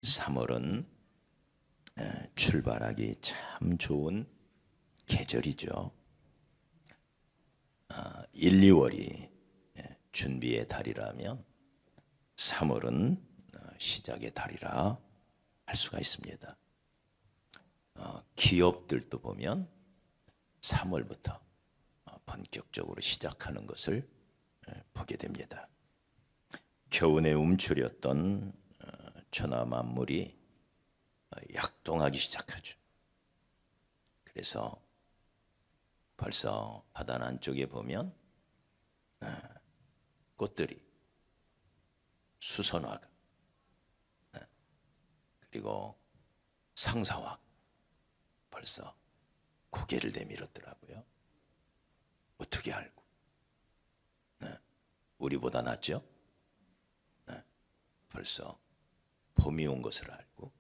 3월은 출발하기 참 좋은 계절이죠. 1, 2월이 준비의 달이라면 3월은 시작의 달이라 할 수가 있습니다. 기업들도 보면 3월부터 본격적으로 시작하는 것을 보게 됩니다. 겨우내 움츠렸던 천하 만물이 약동하기 시작하죠. 그래서 벌써 바다 안쪽에 보면 꽃들이, 수선화가, 그리고 상사화가 벌써 고개를 내밀었더라고요. 어떻게 알고? 우리보다 낫죠? 벌써 봄이 온 것을 알고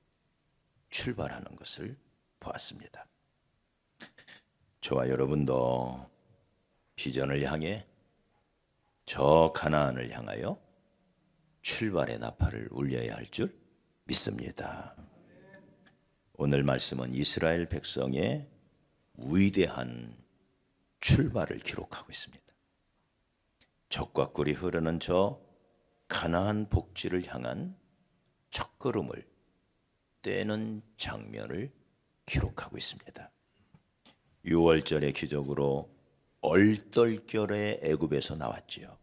출발하는 것을 보았습니다. 저와 여러분도 비전을 향해, 저 가나안을 향하여 출발의 나팔을 울려야 할 줄 믿습니다. 오늘 말씀은 이스라엘 백성의 위대한 출발을 기록하고 있습니다. 젖과 꿀이 흐르는 저 가나안 복지를 향한 첫걸음을 떼는 장면을 기록하고 있습니다. 6월절의 기적으로 얼떨결에 애굽에서 나왔지요.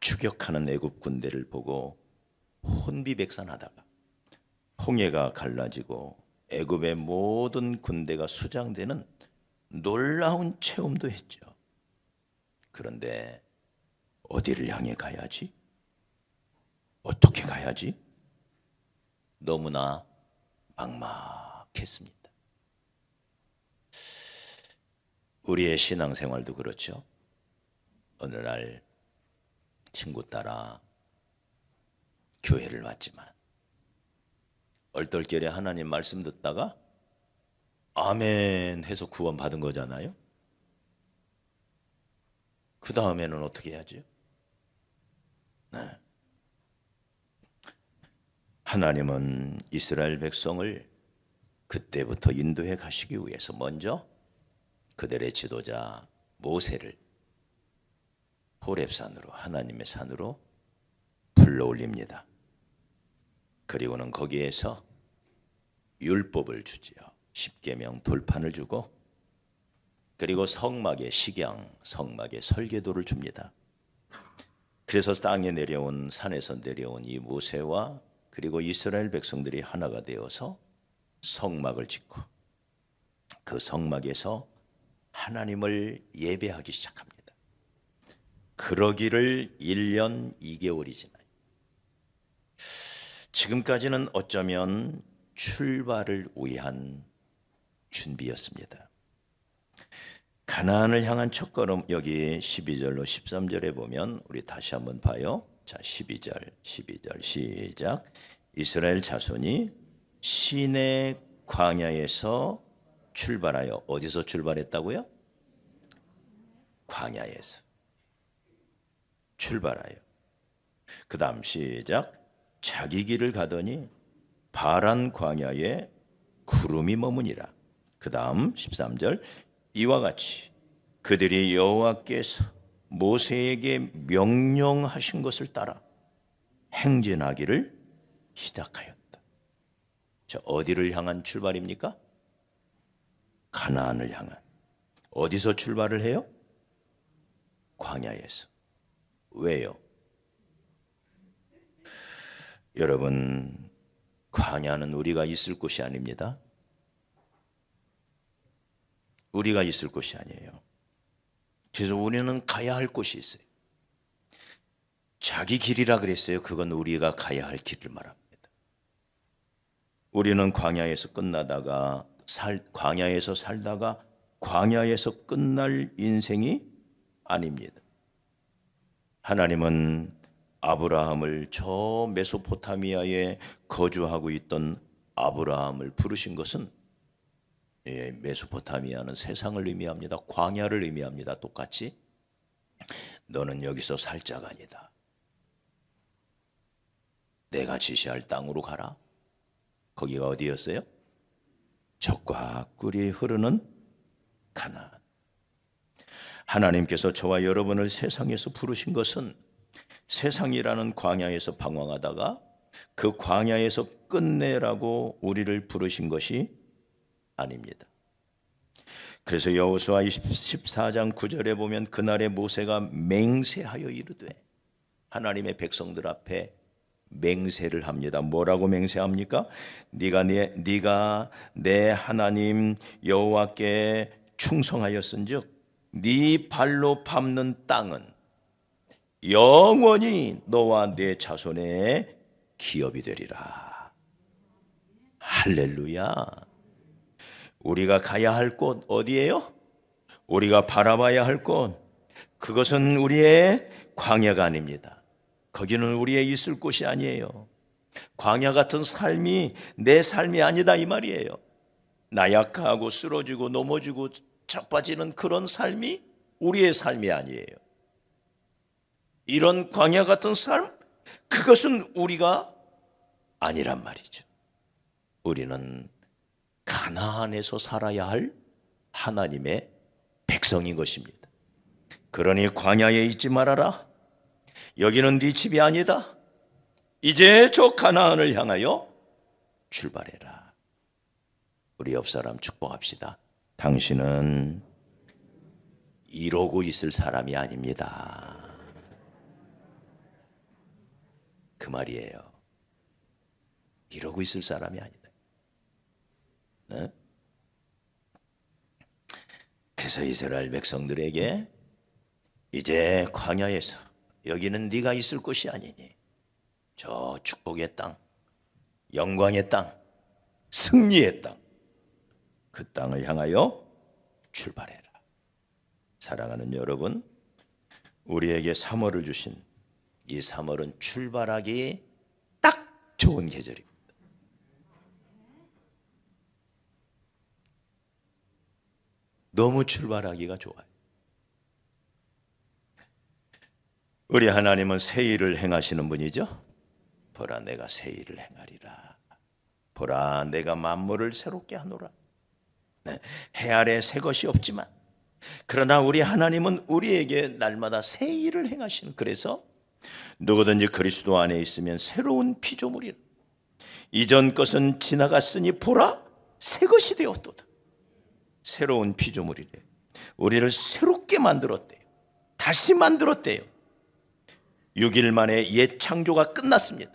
추격하는 애굽 군대를 보고 혼비백산하다가 홍해가 갈라지고 애굽의 모든 군대가 수장되는 놀라운 체험도 했죠. 그런데 어디를 향해 가야지? 어떻게 가야지? 너무나 막막했습니다. 우리의 신앙생활도 그렇죠. 어느 날 친구 따라 교회를 왔지만 얼떨결에 하나님 말씀 듣다가 아멘 해서 구원 받은 거잖아요. 그 다음에는 어떻게 해야죠? 하나님은 이스라엘 백성을 그때부터 인도해 가시기 위해서 먼저 그들의 지도자 모세를 호렙산으로, 하나님의 산으로 불러올립니다. 그리고는 거기에서 율법을 주지요. 십계명 돌판을 주고, 그리고 성막의 식양, 성막의 설계도를 줍니다. 그래서 땅에 내려온, 산에서 내려온 이 모세와 그리고 이스라엘 백성들이 하나가 되어서 성막을 짓고 그 성막에서 하나님을 예배하기 시작합니다. 그러기를 1년 2개월이 지나요. 지금까지는 어쩌면 출발을 위한 준비였습니다. 가나안을 향한 첫걸음, 여기 12절로 13절에 보면 우리 다시 한번 봐요. 자, 12절 시작. 이스라엘 자손이 시내 광야에서 출발하여, 어디서 출발했다고요? 광야에서 출발하여. 그 다음 시작. 자기 길을 가더니 바란 광야에 구름이 머무니라. 그 다음 13절. 이와 같이 그들이 여호와께서 모세에게 명령하신 것을 따라 행진하기를 시작하였다. 자, 어디를 향한 출발입니까? 가나안을 향한. 어디서 출발을 해요? 광야에서. 왜요? 여러분, 광야는 우리가 있을 곳이 아닙니다. 우리가 있을 곳이 아니에요. 그래서 우리는 가야 할 곳이 있어요. 자기 길이라 그랬어요. 그건 우리가 가야 할 길을 말합니다. 우리는 광야에서 끝나다가 광야에서 살다가 광야에서 끝날 인생이 아닙니다. 하나님은 아브라함을, 저 메소포타미아에 거주하고 있던 아브라함을 부르신 것은, 메소포타미아는 세상을 의미합니다. 광야를 의미합니다. 똑같이 너는 여기서 살 자가 아니다. 내가 지시할 땅으로 가라. 거기가 어디였어요? 젖과 꿀이 흐르는 가나안. 하나님께서 저와 여러분을 세상에서 부르신 것은 세상이라는 광야에서 방황하다가 그 광야에서 끝내라고 우리를 부르신 것이 아닙니다. 그래서 여호수아 14장 9절에 보면 그날에 모세가 맹세하여 이르되, 하나님의 백성들 앞에 맹세를 합니다. 뭐라고 맹세합니까? 네가 내 하나님 여호와께 충성하였은즉 네 발로 밟는 땅은 영원히 너와 네 자손의 기업이 되리라. 할렐루야. 우리가 가야 할 곳 어디예요? 우리가 바라봐야 할 곳, 그것은 우리의 광야가 아닙니다. 거기는 우리의 있을 곳이 아니에요. 광야 같은 삶이 내 삶이 아니다 이 말이에요. 나약하고 쓰러지고 넘어지고 자빠지는 그런 삶이 우리의 삶이 아니에요. 이런 광야 같은 삶, 그것은 우리가 아니란 말이죠. 우리는 가나안에서 살아야 할 하나님의 백성인 것입니다. 그러니 광야에 있지 말아라. 여기는 네 집이 아니다. 이제 저 가나안을 향하여 출발해라. 우리 옆 사람 축복합시다. 당신은 이러고 있을 사람이 아닙니다. 그 말이에요. 이러고 있을 사람이 아니다. 네? 그래서 이스라엘 백성들에게 이제 광야에서 여기는 네가 있을 곳이 아니니 저 축복의 땅, 영광의 땅, 승리의 땅, 그 땅을 향하여 출발해라. 사랑하는 여러분, 우리에게 3월을 주신 이 3월은 출발하기 딱 좋은 계절입니다. 너무 출발하기가 좋아요. 우리 하나님은 새 일을 행하시는 분이죠. 보라 내가 새 일을 행하리라. 보라 내가 만물을 새롭게 하노라. 네, 해 아래 새 것이 없지만 그러나 우리 하나님은 우리에게 날마다 새 일을 행하시는, 그래서 누구든지 그리스도 안에 있으면 새로운 피조물이라. 이전 것은 지나갔으니 보라 새 것이 되었도다. 새로운 피조물이래. 우리를 새롭게 만들었대요. 다시 만들었대요. 6일 만에 옛 창조가 끝났습니다.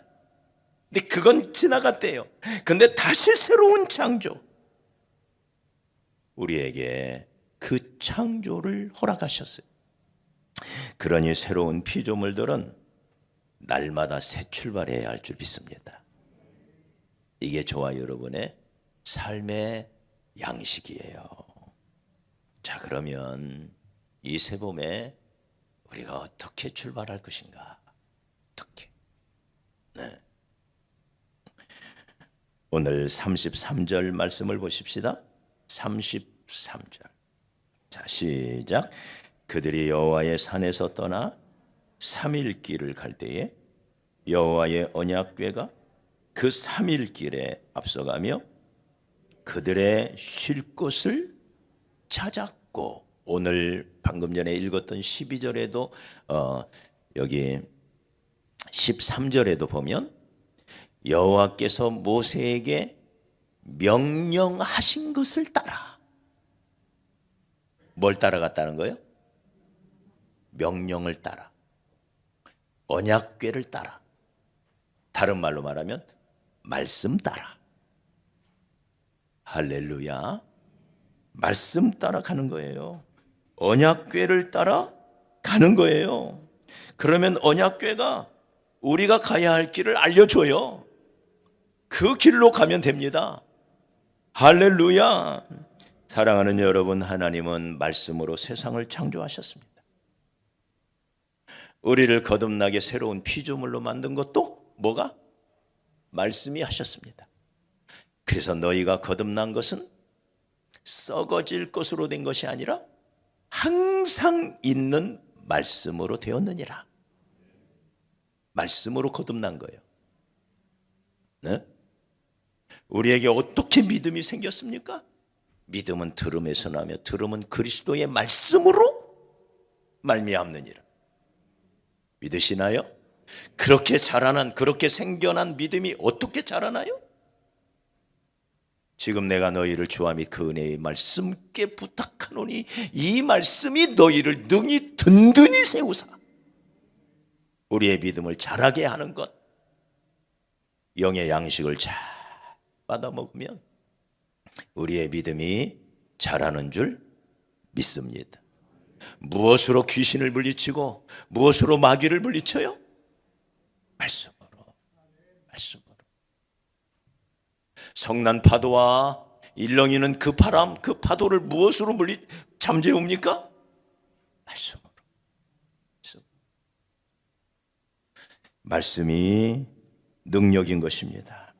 근데 그건 지나갔대요. 근데 다시 새로운 창조, 우리에게 그 창조를 허락하셨어요. 그러니 새로운 피조물들은 날마다 새 출발해야 할 줄 믿습니다. 이게 저와 여러분의 삶의 양식이에요. 자, 그러면 이 새봄에 우리가 어떻게 출발할 것인가? 어떻게? 네. 오늘 33절 말씀을 보십시다. 33절. 자, 시작. 그들이 여호와의 산에서 떠나 3일 길을 갈 때에 여호와의 언약궤가 그 3일 길에 앞서가며 그들의 쉴 곳을 찾았고, 오늘 방금 전에 읽었던 12절에도 여기 13절에도 보면 여호와께서 모세에게 명령하신 것을 따라. 뭘 따라갔다는 거예요? 명령을 따라, 언약궤를 따라, 다른 말로 말하면 말씀 따라. 할렐루야. 말씀 따라 가는 거예요. 언약궤를 따라 가는 거예요. 그러면 언약궤가 우리가 가야 할 길을 알려줘요. 그 길로 가면 됩니다. 할렐루야. 사랑하는 여러분, 하나님은 말씀으로 세상을 창조하셨습니다. 우리를 거듭나게 새로운 피조물로 만든 것도 뭐가? 말씀이 하셨습니다. 그래서 너희가 거듭난 것은 썩어질 것으로 된 것이 아니라 항상 있는 말씀으로 되었느니라. 말씀으로 거듭난 거예요. 네? 우리에게 어떻게 믿음이 생겼습니까? 믿음은 들음에서 나며 들음은 그리스도의 말씀으로 말미암느니라. 믿으시나요? 그렇게 자라난, 그렇게 생겨난 믿음이 어떻게 자라나요? 지금 내가 너희를 주와 및 그 은혜의 말씀께 부탁하노니 이 말씀이 너희를 능히 든든히 세우사 우리의 믿음을 자라게 하는 것. 영의 양식을 잘 받아 먹으면 우리의 믿음이 자라는 줄 믿습니다. 무엇으로 귀신을 물리치고 무엇으로 마귀를 물리쳐요? 말씀으로. 성난 파도와 일렁이는 그 바람, 그 파도를 무엇으로 잠재웁니까? 말씀으로. 말씀이 능력인 것입니다.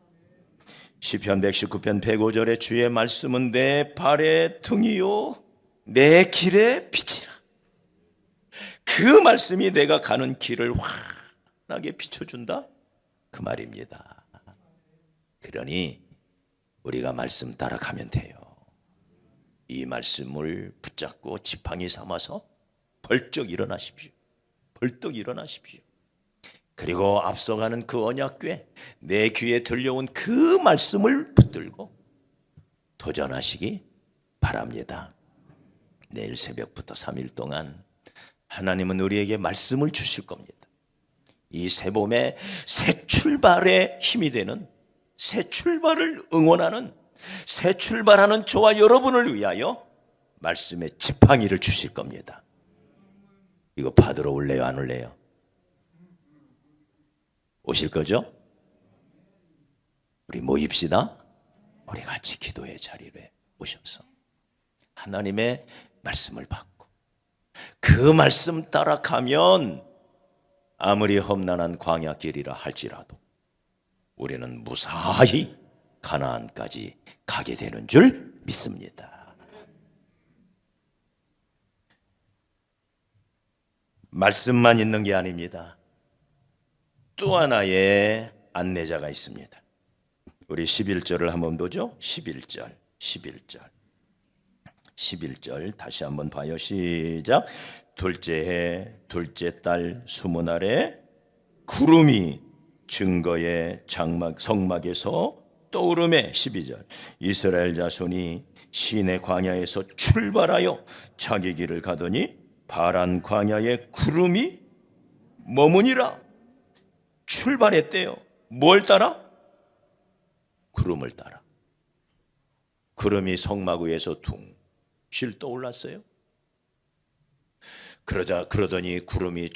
시편 119편 105절에 주의 말씀은 내 발의 등이요 내 길의 빛이라. 그 말씀이 내가 가는 길을 환하게 비춰준다, 그 말입니다. 그러니 우리가 말씀 따라가면 돼요. 이 말씀을 붙잡고 지팡이 삼아서 벌떡 일어나십시오. 벌떡 일어나십시오. 그리고 앞서가는 그 언약궤, 내 귀에 들려온 그 말씀을 붙들고 도전하시기 바랍니다. 내일 새벽부터 3일 동안 하나님은 우리에게 말씀을 주실 겁니다. 이 새봄에 새 출발의 힘이 되는, 새 출발을 응원하는, 새 출발하는 저와 여러분을 위하여 말씀의 지팡이를 주실 겁니다. 이거 받으러 올래요, 안 올래요? 오실 거죠? 우리 모입시다. 우리 같이 기도의 자리에 오셔서 하나님의 말씀을 받고 그 말씀 따라 가면 아무리 험난한 광야길이라 할지라도 우리는 무사히 가나안까지 가게 되는 줄 믿습니다. 말씀만 있는 게 아닙니다. 또 하나의 안내자가 있습니다. 우리 11절을 한번 보죠. 11절 다시 한번 봐요. 시작. 둘째 해 둘째 달 20날에 구름이 증거의 성막에서 떠오르매. 12절. 이스라엘 자손이 시내 광야에서 출발하여 자기 길을 가더니 파란 광야에 구름이 머무니라. 출발했대요. 뭘 따라? 구름을 따라. 구름이 성막 위에서 둥실 떠올랐어요. 그러더니 구름이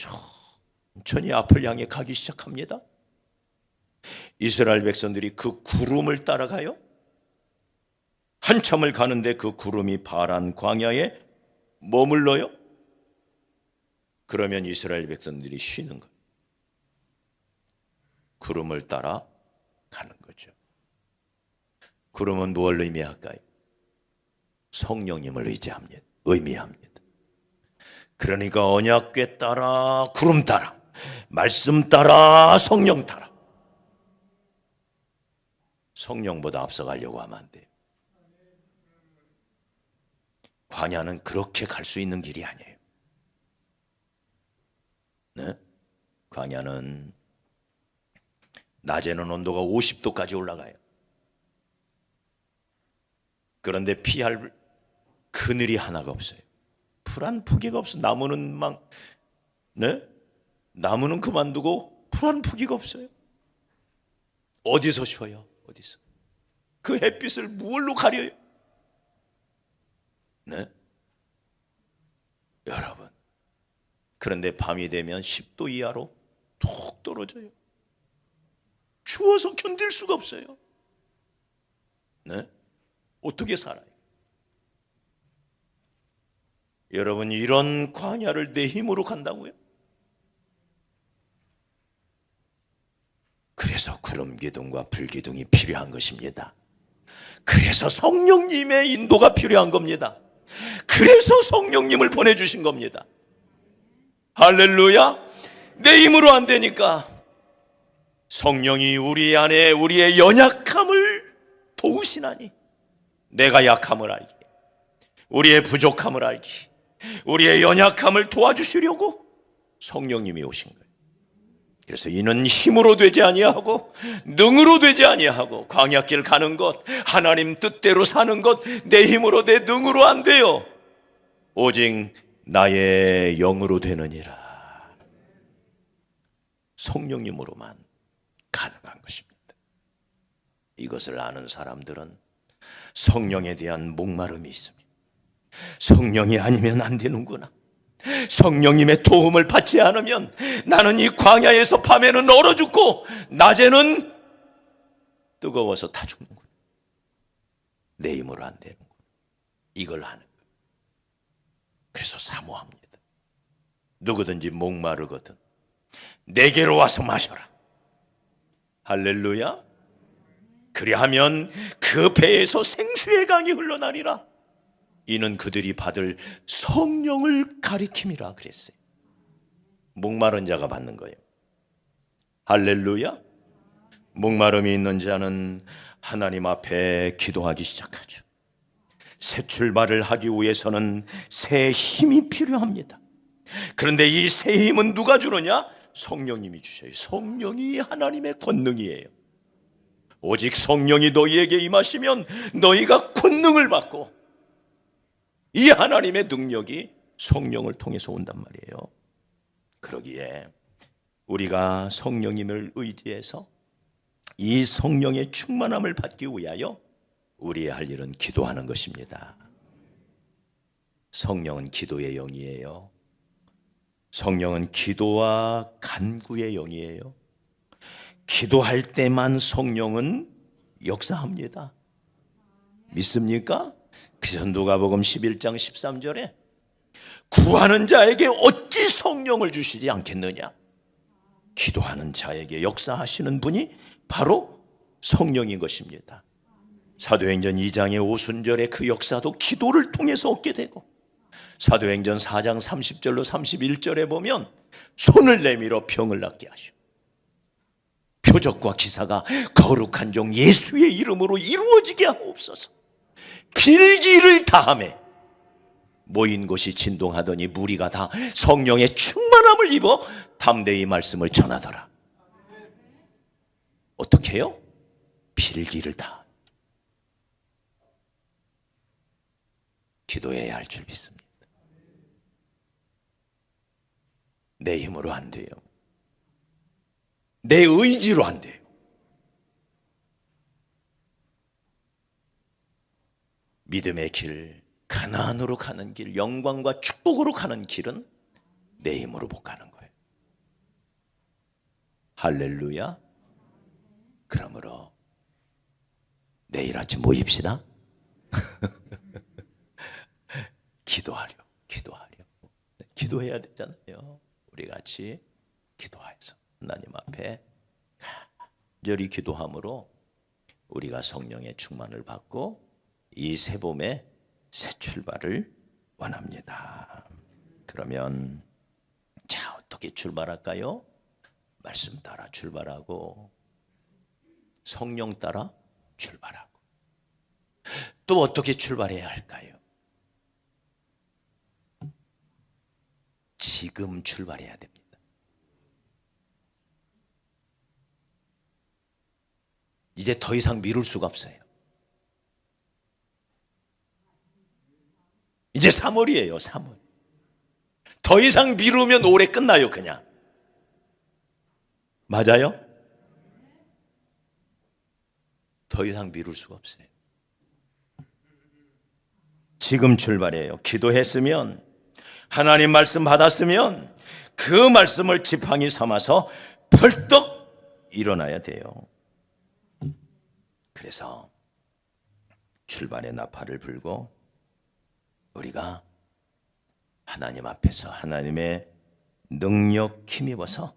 천천히 앞을 향해 가기 시작합니다. 이스라엘 백성들이 그 구름을 따라가요. 한참을 가는데 그 구름이 파란 광야에 머물러요. 그러면 이스라엘 백성들이 쉬는 거예요. 구름을 따라 가는 거죠. 구름은 무엇을 의미할까요? 성령님을 의미합니다. 그러니까 언약궤 따라 구름 따라, 말씀 따라 성령 따라. 성령보다 앞서가려고 하면 안 돼요. 광야는 그렇게 갈 수 있는 길이 아니에요. 네? 광야는 낮에는 온도가 50도까지 올라가요. 그런데 피할 그늘이 하나가 없어요. 풀 한 포기가 없어. 나무는 나무는 그만두고 풀 한 포기가 없어요. 어디서 쉬어요? 어디서? 그 햇빛을 무얼로 가려요? 네? 여러분, 그런데 밤이 되면 10도 이하로 툭 떨어져요. 추워서 견딜 수가 없어요. 네? 어떻게 살아요? 여러분, 이런 광야를 내 힘으로 간다고요? 그래서 구름 기둥과 불 기둥이 필요한 것입니다. 그래서 성령님의 인도가 필요한 겁니다. 그래서 성령님을 보내주신 겁니다. 할렐루야. 내 힘으로 안 되니까 성령이 우리 안에 우리의 연약함을 도우시나니. 내가 약함을 알기, 우리의 부족함을 알기, 우리의 연약함을 도와주시려고 성령님이 오신 거예요. 그래서 이는 힘으로 되지 아니하고 능으로 되지 아니하고, 광야길 가는 것, 하나님 뜻대로 사는 것, 내 힘으로 내 능으로 안 돼요. 오직 나의 영으로 되느니라. 성령님으로만 가능한 것입니다. 이것을 아는 사람들은 성령에 대한 목마름이 있습니다. 성령이 아니면 안 되는구나. 성령님의 도움을 받지 않으면 나는 이 광야에서 밤에는 얼어 죽고 낮에는 뜨거워서 타 죽는구나. 내 힘으로 안 되는구나. 이걸 아는 거예요. 그래서 사모합니다. 누구든지 목마르거든 내게로 와서 마셔라. 할렐루야. 그리하면 그 배에서 생수의 강이 흘러나리라. 이는 그들이 받을 성령을 가리킴이라 그랬어요. 목마른 자가 받는 거예요. 할렐루야. 목마름이 있는 자는 하나님 앞에 기도하기 시작하죠. 새 출발을 하기 위해서는 새 힘이 필요합니다. 그런데 이 새 힘은 누가 주느냐? 성령님이 주셔요. 성령이 하나님의 권능이에요. 오직 성령이 너희에게 임하시면 너희가 권능을 받고, 이 하나님의 능력이 성령을 통해서 온단 말이에요. 그러기에 우리가 성령님을 의지해서 이 성령의 충만함을 받기 위하여 우리의 할 일은 기도하는 것입니다. 성령은 기도의 영이에요. 성령은 기도와 간구의 영이에요. 기도할 때만 성령은 역사합니다. 믿습니까? 그래서 누가복음 11장 13절에 구하는 자에게 어찌 성령을 주시지 않겠느냐. 기도하는 자에게 역사하시는 분이 바로 성령인 것입니다. 사도행전 2장의 오순절의 그 역사도 기도를 통해서 얻게 되고, 사도행전 4장 30절로 31절에 보면 손을 내밀어 병을 낫게 하시고, 표적과 기사가 거룩한 종 예수의 이름으로 이루어지게 하옵소서. 필기를 다하매 모인 곳이 진동하더니 무리가 다 성령의 충만함을 입어 담대히 말씀을 전하더라. 어떻게 해요? 필기를 다 기도해야 할 줄 믿습니다. 내 힘으로 안 돼요. 내 의지로 안 돼요. 믿음의 길, 가나안으로 가는 길, 영광과 축복으로 가는 길은 내 힘으로 못 가는 거예요. 할렐루야. 그러므로 내일 아침 모입시다. 기도해야 되잖아요. 우리 같이 기도해서 하나님 앞에 간절히 기도함으로 우리가 성령의 충만을 받고 이 새봄의 새 출발을 원합니다. 그러면 자, 어떻게 출발할까요? 말씀 따라 출발하고 성령 따라 출발하고, 또 어떻게 출발해야 할까요? 지금 출발해야 됩니다. 이제 더 이상 미룰 수가 없어요. 이제 3월이에요. 3월. 더 이상 미루면 올해 끝나요. 그냥. 맞아요? 더 이상 미룰 수가 없어요. 지금 출발해요. 기도했으면, 하나님 말씀 받았으면 그 말씀을 지팡이 삼아서 벌떡 일어나야 돼요. 그래서 출발의 나팔을 불고 우리가 하나님 앞에서 하나님의 능력 힘입어서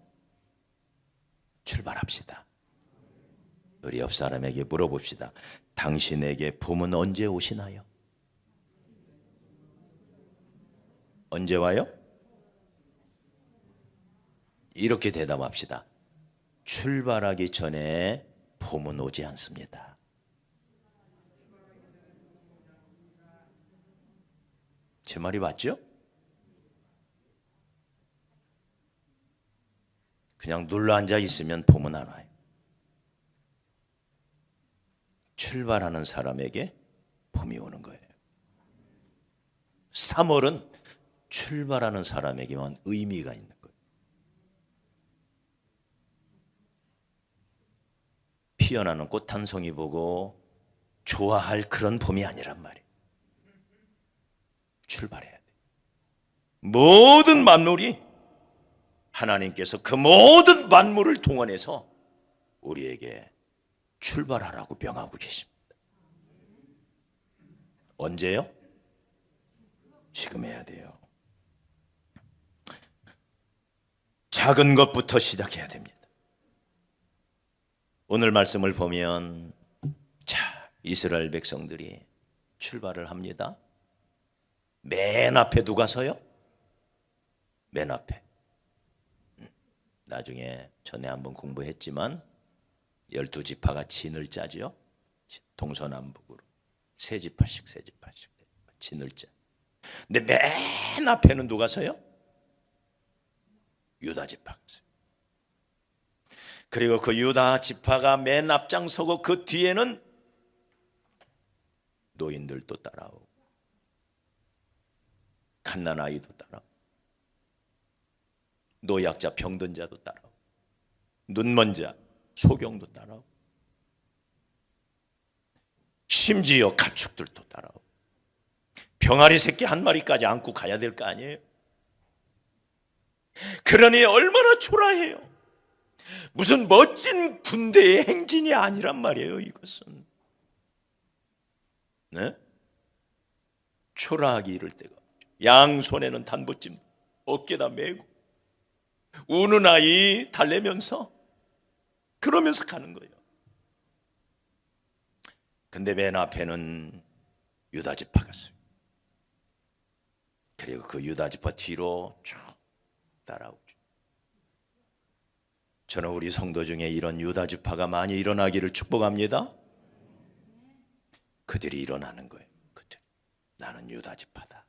출발합시다. 우리 옆 사람에게 물어봅시다. 당신에게 봄은 언제 오시나요? 언제 와요? 이렇게 대답합시다. 출발하기 전에 봄은 오지 않습니다. 제 말이 맞죠? 그냥 눌러 앉아 있으면 봄은 안 와요. 출발하는 사람에게 봄이 오는 거예요. 3월은 출발하는 사람에게만 의미가 있는 거예요. 피어나는 꽃 한 송이 보고 좋아할 그런 봄이 아니란 말이에요. 출발해야 돼요. 모든 만물이 하나님께서 그 모든 만물을 동원해서 우리에게 출발하라고 명하고 계십니다. 언제요? 지금 해야 돼요. 작은 것부터 시작해야 됩니다. 오늘 말씀을 보면 자, 이스라엘 백성들이 출발을 합니다. 맨 앞에 누가 서요? 맨 앞에. 나중에 전에 한번 공부했지만 12지파가 진을 짜죠. 동서남북으로 세 지파씩 진을 짜. 근데 맨 앞에는 누가 서요? 유다 지파가 서요. 그리고 그 유다 지파가 맨 앞장서고 그 뒤에는 노인들도 따라오고 갓난 아이도 따라오고 노약자 병든 자도 따라오고 눈먼 자 소경도 따라오고 심지어 가축들도 따라오고 병아리 새끼 한 마리까지 안고 가야 될 거 아니에요? 그러니 얼마나 초라해요. 무슨 멋진 군대의 행진이 아니란 말이에요. 이것은 네? 초라하기 이를 데가 없죠. 양손에는 단보찜 어깨다 메고 우는 아이 달래면서 그러면서 가는 거예요. 근데 맨 앞에는 유다 지파가 있어요. 그리고 그 유다 지파 뒤로 쭉 따라오죠. 저는 우리 성도 중에 이런 유다 지파가 많이 일어나기를 축복합니다. 그들이 일어나는 거예요. 그들. 나는 유다 지파다.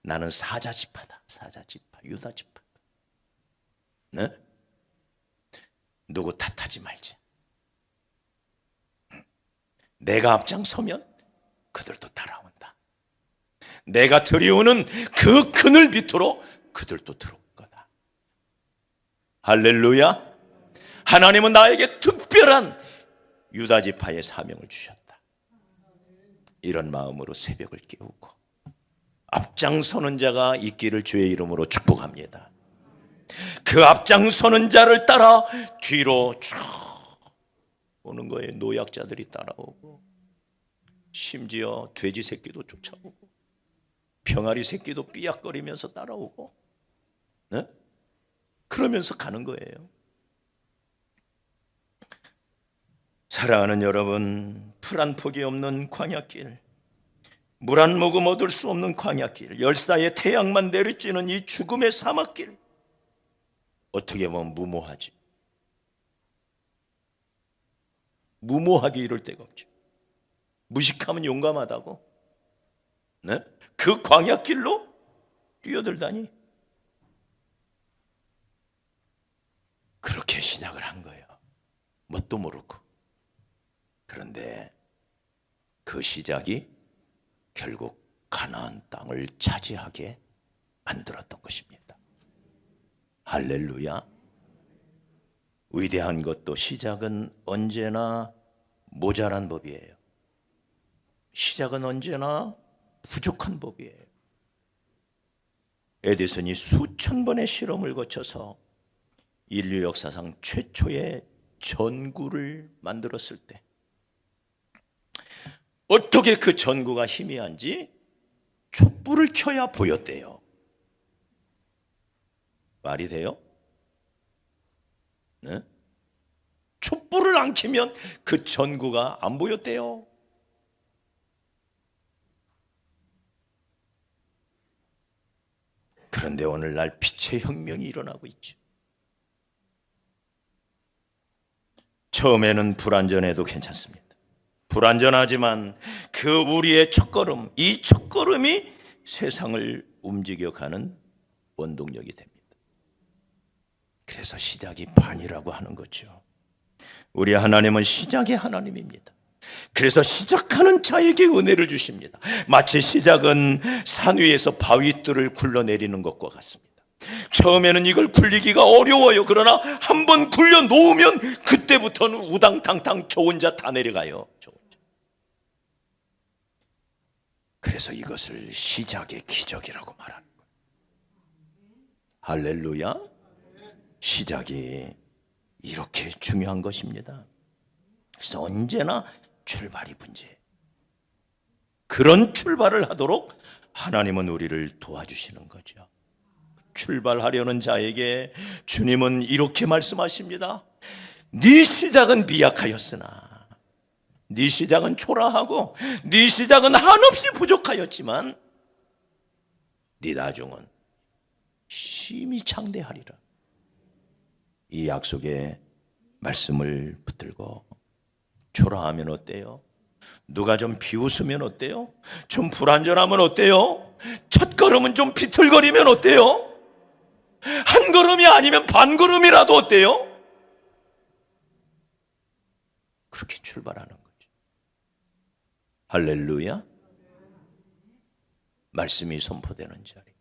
나는 사자 지파다. 사자 지파, 유다 지파. 네? 누구 탓하지 말자. 내가 앞장서면 그들도 따라온다. 내가 들이우는 그 그늘 밑으로 그들도 들어올 거다. 할렐루야. 하나님은 나에게 특별한 유다 지파의 사명을 주셨다. 이런 마음으로 새벽을 깨우고 앞장서는 자가 있기를 주의 이름으로 축복합니다. 그 앞장서는 자를 따라 뒤로 쭉 오는 거예요. 노약자들이 따라오고 심지어 돼지 새끼도 쫓아오고 병아리 새끼도 삐약거리면서 따라오고 네? 그러면서 가는 거예요. 사랑하는 여러분, 풀 한 폭이 없는 광야길, 물 한 모금 얻을 수 없는 광야길, 열사의 태양만 내리쬐는 이 죽음의 사막길, 어떻게 보면 무모하지. 무모하기 이럴 데가 없죠. 무식하면 용감하다고. 네? 그 광야길로 뛰어들다니. 그렇게 시작을 한 거예요. 뭣도 모르고. 그런데 그 시작이 결국 가나안 땅을 차지하게 만들었던 것입니다. 할렐루야. 위대한 것도 시작은 언제나 모자란 법이에요. 시작은 언제나 부족한 법이에요. 에디슨이 수천 번의 실험을 거쳐서 인류 역사상 최초의 전구를 만들었을 때 어떻게 그 전구가 희미한지 촛불을 켜야 보였대요. 말이 돼요? 네? 촛불을 안 켜면 그 전구가 안 보였대요. 그런데 오늘날 빛의 혁명이 일어나고 있죠. 처음에는 불완전해도 괜찮습니다. 불완전하지만 그 우리의 첫걸음, 이 첫걸음이 세상을 움직여가는 원동력이 됩니다. 그래서 시작이 반이라고 하는 거죠. 우리 하나님은 시작의 하나님입니다. 그래서 시작하는 자에게 은혜를 주십니다. 마치 시작은 산 위에서 바위들을 굴러내리는 것과 같습니다. 처음에는 이걸 굴리기가 어려워요. 그러나 한번 굴려 놓으면 그때부터는 우당탕탕 저 혼자 다 내려가요. 저 혼자. 그래서 이것을 시작의 기적이라고 말하는 거예요. 할렐루야. 시작이 이렇게 중요한 것입니다. 그래서 언제나 출발이 문제예요. 그런 출발을 하도록 하나님은 우리를 도와주시는 거죠. 출발하려는 자에게 주님은 이렇게 말씀하십니다. 네 시작은 미약하였으나, 네 시작은 초라하고 네 시작은 한없이 부족하였지만 네 나중은 심히 창대하리라. 이 약속의 말씀을 붙들고 초라하면 어때요? 누가 좀 비웃으면 어때요? 좀 불안전하면 어때요? 첫 걸음은 좀 비틀거리면 어때요? 한 걸음이 아니면 반 걸음이라도 어때요? 그렇게 출발하는 거죠. 할렐루야. 말씀이 선포되는 자리,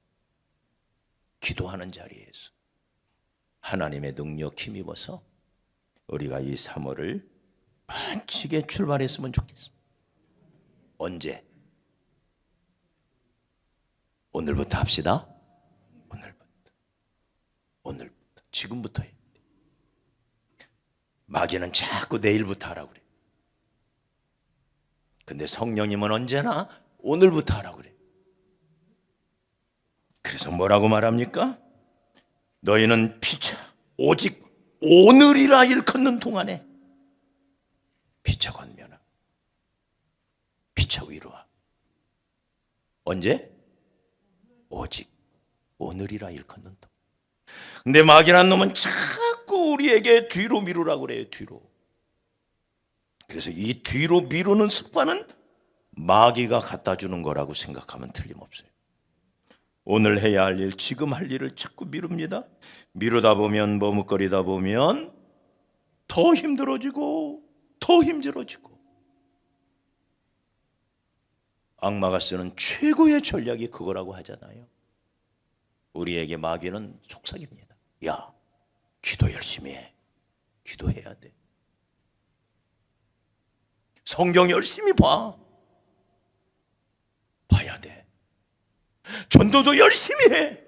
기도하는 자리에서 하나님의 능력 힘입어서 우리가 이 3월을 멋지게 출발했으면 좋겠습니다. 언제? 오늘부터 합시다. 오늘부터 지금부터 해야 돼. 마귀는 자꾸 내일부터 하라고 그래. 근데 성령님은 언제나 오늘부터 하라고 그래. 그래서 뭐라고 말합니까? 너희는 피차 오직 오늘이라 일컫는 동안에 피차 권면하, 피차 위로하. 언제? 오직 오늘이라 일컫는 동안. 근데 마귀란 놈은 자꾸 우리에게 뒤로 미루라고 그래요. 뒤로. 그래서 이 뒤로 미루는 습관은 마귀가 갖다 주는 거라고 생각하면 틀림없어요. 오늘 해야 할 일, 지금 할 일을 자꾸 미룹니다. 미루다 보면, 머뭇거리다 보면 더 힘들어지고 더 힘들어지고. 악마가 쓰는 최고의 전략이 그거라고 하잖아요. 우리에게 마귀는 속삭입니다. 야, 기도 열심히 해. 기도해야 돼. 성경 열심히 봐. 봐야 돼. 전도도 열심히 해.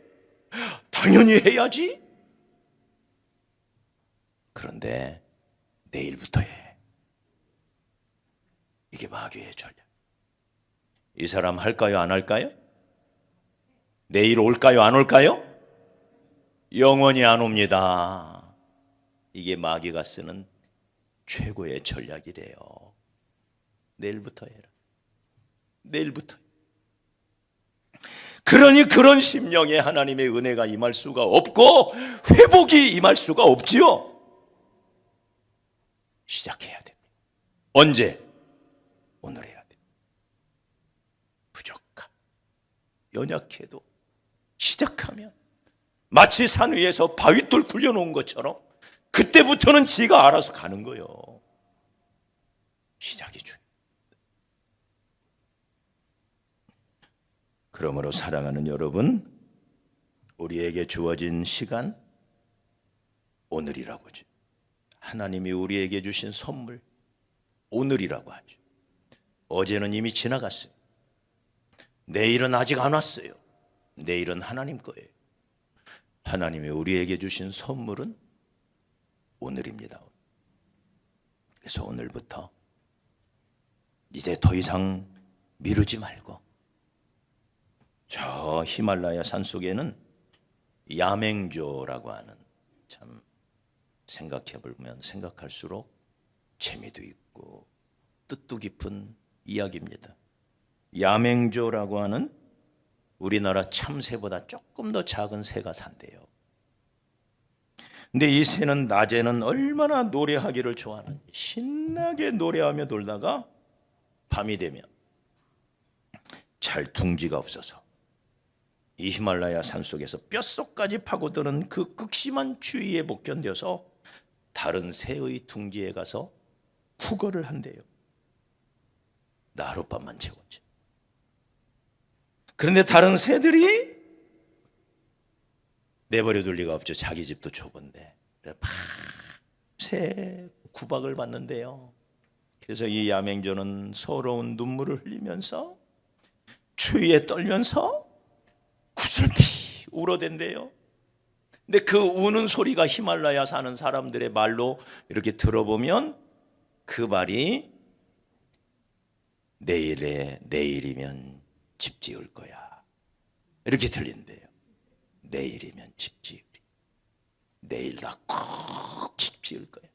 당연히 해야지. 그런데 내일부터 해. 이게 마귀의 전략. 이 사람 할까요? 안 할까요? 내일 올까요? 안 올까요? 영원히 안 옵니다. 이게 마귀가 쓰는 최고의 전략이래요. 내일부터 해라. 내일부터. 그러니 그런 심령에 하나님의 은혜가 임할 수가 없고 회복이 임할 수가 없지요. 시작해야 됩니다. 언제? 오늘 해야 돼. 부족하, 연약해도 시작하면 마치 산 위에서 바위돌 굴려놓은 것처럼 그때부터는 지가 알아서 가는 거예요. 시작이 중요해요. 그러므로 사랑하는 여러분, 우리에게 주어진 시간 오늘이라고 하죠. 하나님이 우리에게 주신 선물 오늘이라고 하죠. 어제는 이미 지나갔어요. 내일은 아직 안 왔어요. 내일은 하나님 거예요. 하나님이 우리에게 주신 선물은 오늘입니다. 그래서 오늘부터 이제 더 이상 미루지 말고, 저 히말라야 산속에는 야맹조라고 하는, 참 생각해보면 생각할수록 재미도 있고 뜻도 깊은 이야기입니다. 야맹조라고 하는 우리나라 참새보다 조금 더 작은 새가 산대요. 근데 이 새는 낮에는 얼마나 노래하기를 좋아하는지 신나게 노래하며 돌다가 밤이 되면 잘 둥지가 없어서 이 히말라야 산속에서 뼛속까지 파고드는 그 극심한 추위에 못 견뎌서 다른 새의 둥지에 가서 구걸을 한대요. 나 하룻밤만 채웠지. 그런데 다른 새들이 내버려 둘 리가 없죠. 자기 집도 좁은데. 밤새 구박을 받는데요. 그래서 이 야맹조는 서러운 눈물을 흘리면서 추위에 떨면서 구슬피 울어댄대요. 근데 그 우는 소리가 히말라야 사는 사람들의 말로 이렇게 들어보면 그 말이 내일이면 집 지을 거야. 이렇게 들린대요. 내일이면 집 지으리. 내일 다 꼭 집 지을 거야.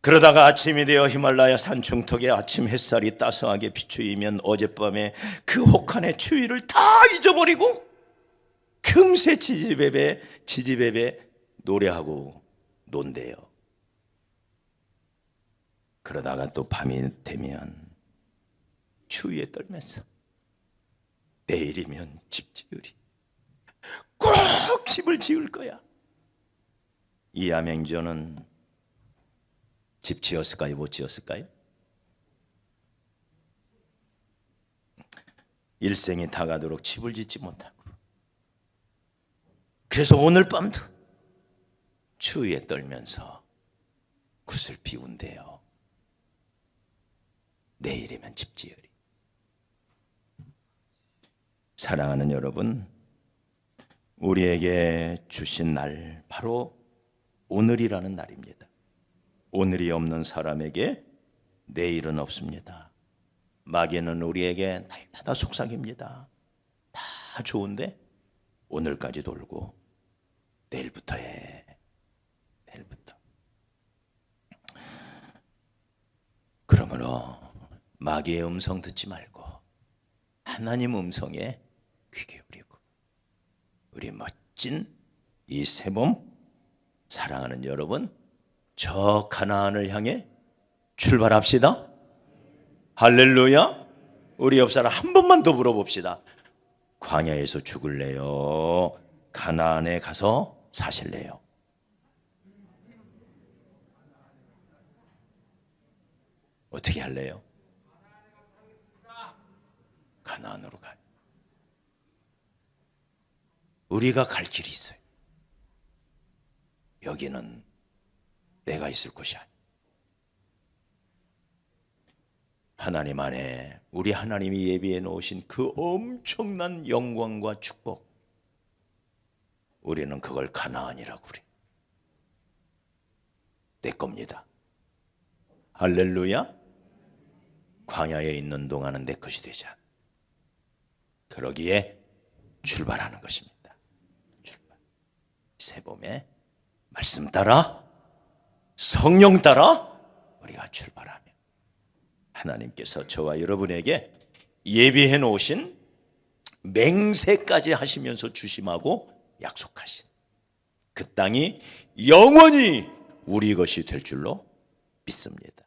그러다가 아침이 되어 히말라야 산 중턱에 아침 햇살이 따스하게 비추이면 어젯밤에 그 혹한의 추위를 다 잊어버리고 금세 지지배배 노래하고 논대요. 그러다가 또 밤이 되면 추위에 떨면서 내일이면 집 지으리. 꼭 집을 지을 거야. 이 야맹조는 집 지었을까요? 못 지었을까요? 일생이 다 가도록 집을 짓지 못하고, 그래서 오늘 밤도 추위에 떨면서 구슬피 운대요. 내일이면 집 지으리. 사랑하는 여러분, 우리에게 주신 날 바로 오늘이라는 날입니다. 오늘이 없는 사람에게 내일은 없습니다. 마귀는 우리에게 날마다 속삭입니다. 다 좋은데 오늘까지 돌고 내일부터 해. 내일부터. 그러므로 마귀의 음성 듣지 말고 하나님 음성에 귀 기울이고 우리 멋진 이 새봄 사랑하는 여러분, 저 가나안을 향해 출발합시다. 할렐루야. 우리 옆 사람 한 번만 더 물어봅시다. 광야에서 죽을래요? 가나안에 가서 사실래요? 어떻게 할래요? 가나안으로 가요. 우리가 갈 길이 있어요. 여기는 내가 있을 곳이 아니에요. 하나님 안에 우리 하나님이 예비해 놓으신 그 엄청난 영광과 축복, 우리는 그걸 가나안이라고 그래. 내 겁니다. 할렐루야. 광야에 있는 동안은 내 것이 되자. 그러기에 출발하는 것입니다. 출발. 새봄에 말씀 따라, 성령 따라 우리가 출발하며 하나님께서 저와 여러분에게 예비해 놓으신 맹세까지 하시면서 주심하고 약속하신 그 땅이 영원히 우리 것이 될 줄로 믿습니다.